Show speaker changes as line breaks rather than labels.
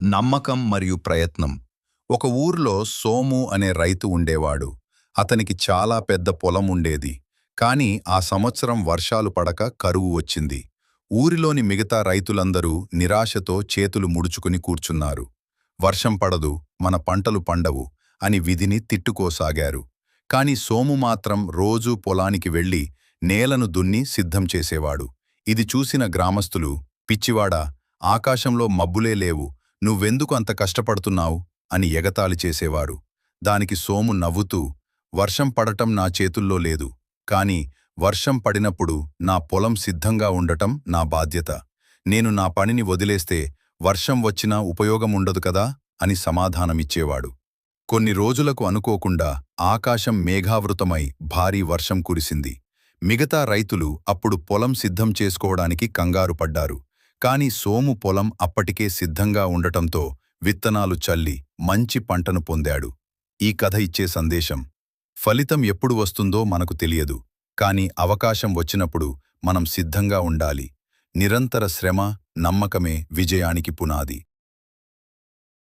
నమ్మకం మరియు ప్రయత్నం. ఒక ఊర్లో సోము అనే రైతు ఉండేవాడు. అతనికి చాలా పెద్ద పొలం ఉండేది. కాని ఆ సంవత్సరం వర్షాలు పడక కరువు వచ్చింది. ఊరిలోని మిగతా రైతులందరూ నిరాశతో చేతులు ముడుచుకుని కూర్చున్నారు. వర్షం పడదు, మన పంటలు పండవు అని విధిని తిట్టుకోసాగారు. కాని సోము మాత్రం రోజూ పొలానికి వెళ్లి నేలను దున్ని సిద్ధం చేసేవాడు. ఇది చూసిన గ్రామస్తులు, పిచ్చివాడా, ఆకాశంలో మబ్బులే లేవు, నువ్వెందుకు అంత కష్టపడుతున్నావు అని ఎగతాళి చేసేవారు. దానికి సోము నవ్వుతూ, వర్షం పడటం నా చేతుల్లో లేదు, కాని వర్షం పడినప్పుడు నా పొలం సిద్ధంగా ఉండటం నా బాధ్యత. నేను నా పనిని వదిలేస్తే వర్షం వచ్చినా ఉపయోగముండదు కదా అని సమాధానమిచ్చేవాడు. కొన్ని రోజులకు అనుకోకుండా ఆకాశం మేఘావృతమై భారీ వర్షం కురిసింది. మిగతా రైతులు అప్పుడు పొలం సిద్ధం చేసుకోవడానికి కంగారు పడ్డారు. కాని సోము పొలం అప్పటికే సిద్ధంగా ఉండటంతో విత్తనాలు చల్లి మంచి పంటను పొందాడు. ఈ కథ ఇచ్చే సందేశం: ఫలితం ఎప్పుడు వస్తుందో మనకు తెలియదు, కాని అవకాశం వచ్చినప్పుడు మనం సిద్ధంగా ఉండాలి. నిరంతర శ్రమ, నమ్మకమే విజయానికి పునాది.